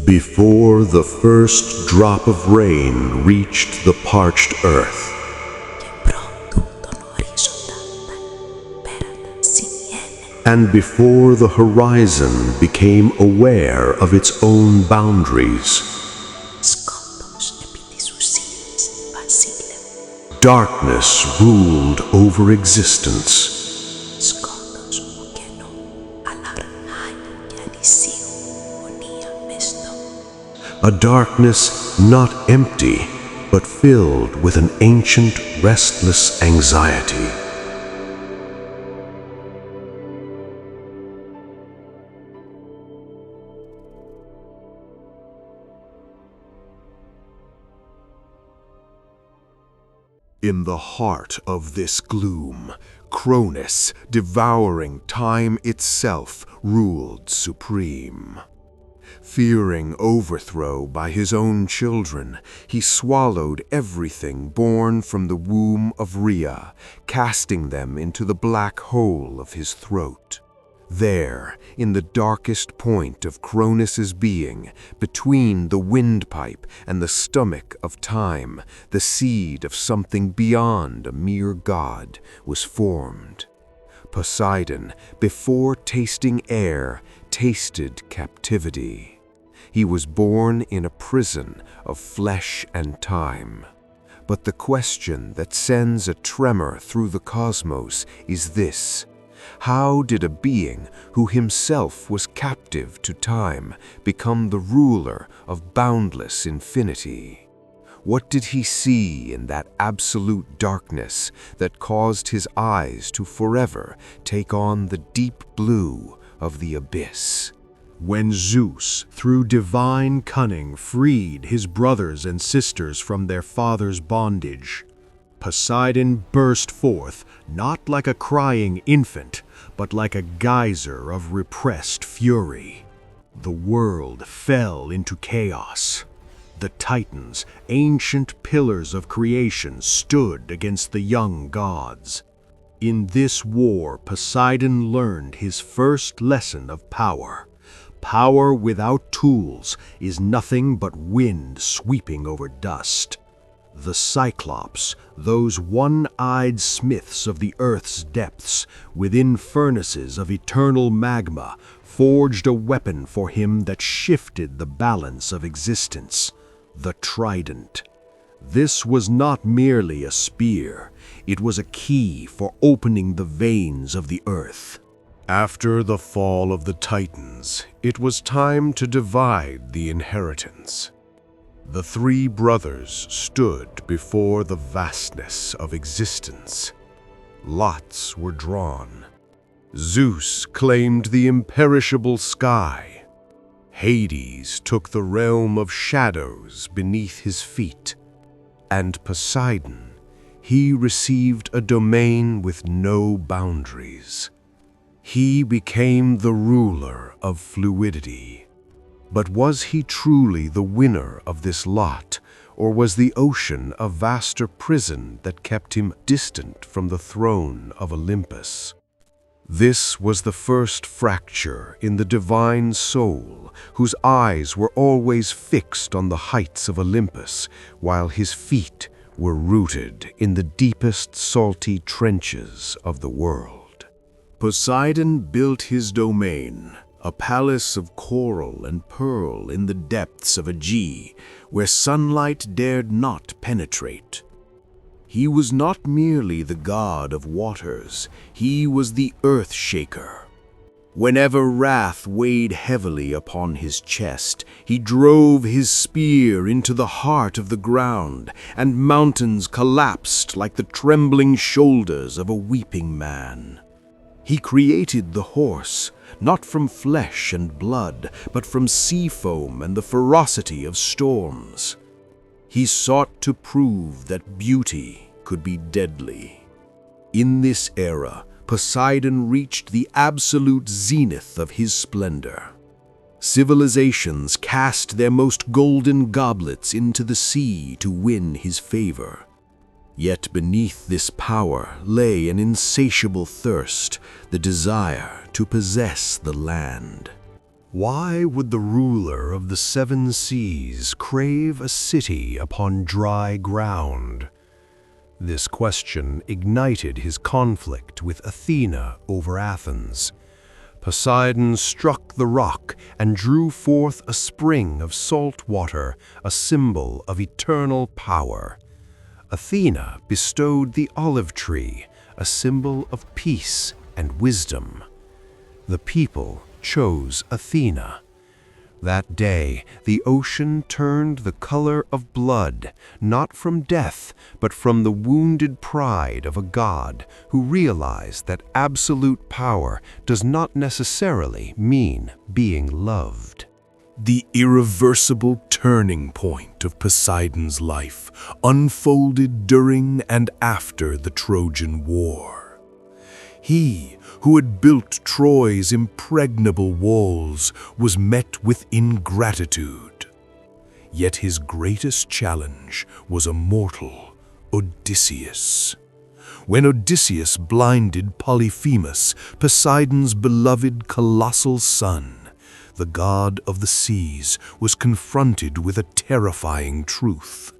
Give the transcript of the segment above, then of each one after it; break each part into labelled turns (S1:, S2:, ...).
S1: Before the first drop of rain reached the parched earth, and before the horizon became aware of its own boundaries, darkness ruled over existence. A darkness not empty, but filled with an ancient, restless anxiety. In the heart of this gloom, Cronus, devouring time itself, ruled supreme. Fearing overthrow by his own children, he swallowed everything born from the womb of Rhea, casting them into the black hole of his throat. There, in the darkest point of Cronus's being, between the windpipe and the stomach of time, the seed of something beyond a mere god was formed. Poseidon, before tasting air, tasted captivity. He was born in a prison of flesh and time. But the question that sends a tremor through the cosmos is this: how did a being who himself was captive to time become the ruler of boundless infinity? What did he see in that absolute darkness that caused his eyes to forever take on the deep blue of the abyss? When Zeus, through divine cunning, freed his brothers and sisters from their father's bondage, Poseidon burst forth, not like a crying infant, but like a geyser of repressed fury. The world fell into chaos. The Titans, ancient pillars of creation, stood against the young gods. In this war, Poseidon learned his first lesson of power. Power without tools is nothing but wind sweeping over dust. The Cyclops, those one-eyed smiths of the earth's depths, within furnaces of eternal magma, forged a weapon for him that shifted the balance of existence, the trident. This was not merely a spear, it was a key for opening the veins of the earth. After the fall of the Titans, it was time to divide the inheritance. The three brothers stood before the vastness of existence. Lots were drawn. Zeus claimed the imperishable sky. Hades took the realm of shadows beneath his feet. And Poseidon, he received a domain with no boundaries. He became the ruler of fluidity. But was he truly the winner of this lot, or was the ocean a vaster prison that kept him distant from the throne of Olympus? This was the first fracture in the divine soul, whose eyes were always fixed on the heights of Olympus, while his feet were rooted in the deepest salty trenches of the world. Poseidon built his domain, a palace of coral and pearl in the depths of Aegae, where sunlight dared not penetrate. He was not merely the god of waters, he was the earth shaker. Whenever wrath weighed heavily upon his chest, he drove his spear into the heart of the ground, and mountains collapsed like the trembling shoulders of a weeping man. He created the horse, not from flesh and blood, but from sea foam and the ferocity of storms. He sought to prove that beauty could be deadly. In this era, Poseidon reached the absolute zenith of his splendor. Civilizations cast their most golden goblets into the sea to win his favor. Yet beneath this power lay an insatiable thirst, the desire to possess the land.
S2: Why would the ruler of the seven seas crave a city upon dry ground? This question ignited his conflict with Athena over Athens. Poseidon struck the rock and drew forth a spring of salt water, a symbol of eternal power. Athena bestowed the olive tree, a symbol of peace and wisdom. The people chose Athena. That day, the ocean turned the color of blood, not from death, but from the wounded pride of a god who realized that absolute power does not necessarily mean being loved.
S3: The irreversible turning point of Poseidon's life unfolded during and after the Trojan War. He, who had built Troy's impregnable walls, was met with ingratitude. Yet his greatest challenge was a mortal, Odysseus. When Odysseus blinded Polyphemus, Poseidon's beloved colossal son, the god of the seas was confronted with a terrifying truth.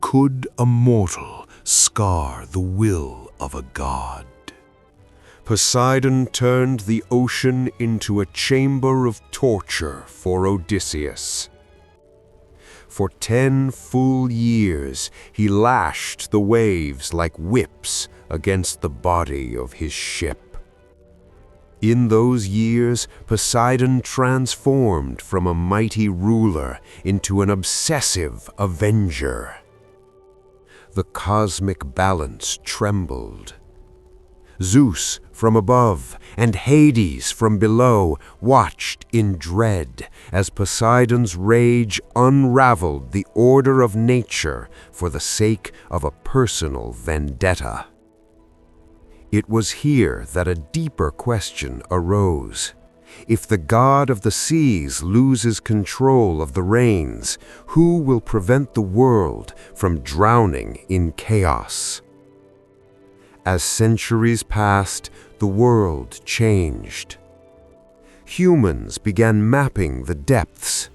S3: Could a mortal scar the will of a god?
S2: Poseidon turned the ocean into a chamber of torture for Odysseus. For 10 full years, he lashed the waves like whips against the body of his ship. In those years, Poseidon transformed from a mighty ruler into an obsessive avenger. The cosmic balance trembled. Zeus from above and Hades from below watched in dread as Poseidon's rage unraveled the order of nature for the sake of a personal vendetta. It was here that a deeper question arose. If the god of the seas loses control of the rains, who will prevent the world from drowning in chaos? As centuries passed, the world changed. Humans began mapping the depths.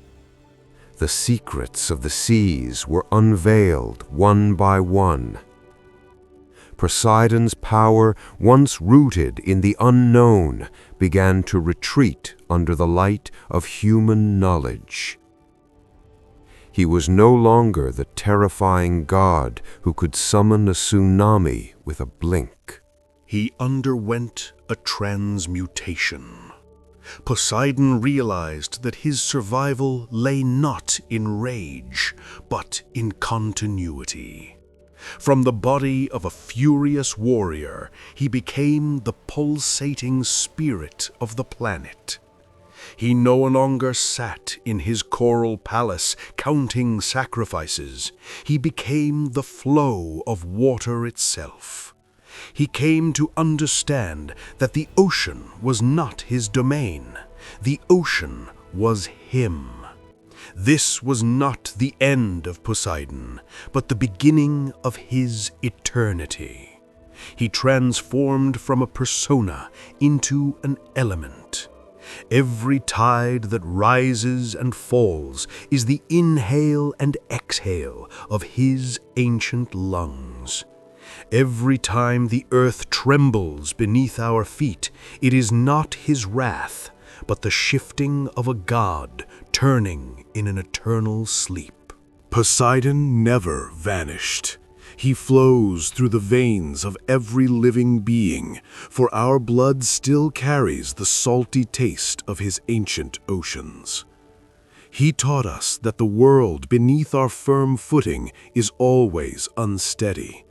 S2: The secrets of the seas were unveiled one by one. Poseidon's power, once rooted in the unknown, began to retreat under the light of human knowledge. He was no longer the terrifying god who could summon a tsunami with a blink.
S3: He underwent a transmutation. Poseidon realized that his survival lay not in rage, but in continuity. From the body of a furious warrior, he became the pulsating spirit of the planet. He no longer sat in his coral palace counting sacrifices. He became the flow of water itself. He came to understand that the ocean was not his domain. The ocean was him. This was not the end of Poseidon, but the beginning of his eternity. He transformed from a persona into an element. Every tide that rises and falls is the inhale and exhale of his ancient lungs. Every time the earth trembles beneath our feet, it is not his wrath, but the shifting of a god turning in an eternal sleep. Poseidon never vanished. He flows through the veins of every living being, for our blood still carries the salty taste of his ancient oceans. He taught us that the world beneath our firm footing is always unsteady.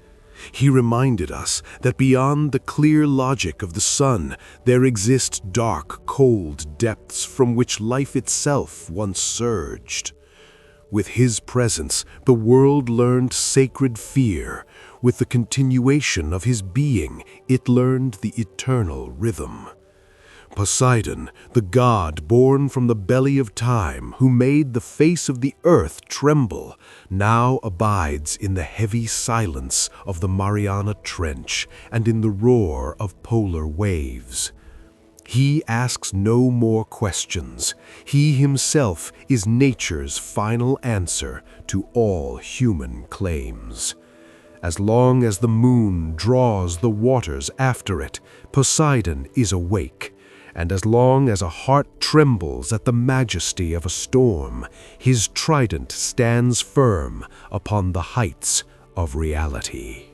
S3: He reminded us that beyond the clear logic of the sun, there exist dark, cold depths from which life itself once surged. With his presence, the world learned sacred fear. With the continuation of his being, it learned the eternal rhythm. Poseidon, the god born from the belly of time, who made the face of the earth tremble, now abides in the heavy silence of the Mariana Trench and in the roar of polar waves.
S2: He asks no more questions. He himself is nature's final answer to all human claims. As long as the moon draws the waters after it, Poseidon is awake. And as long as a heart trembles at the majesty of a storm, his trident stands firm upon the heights of reality.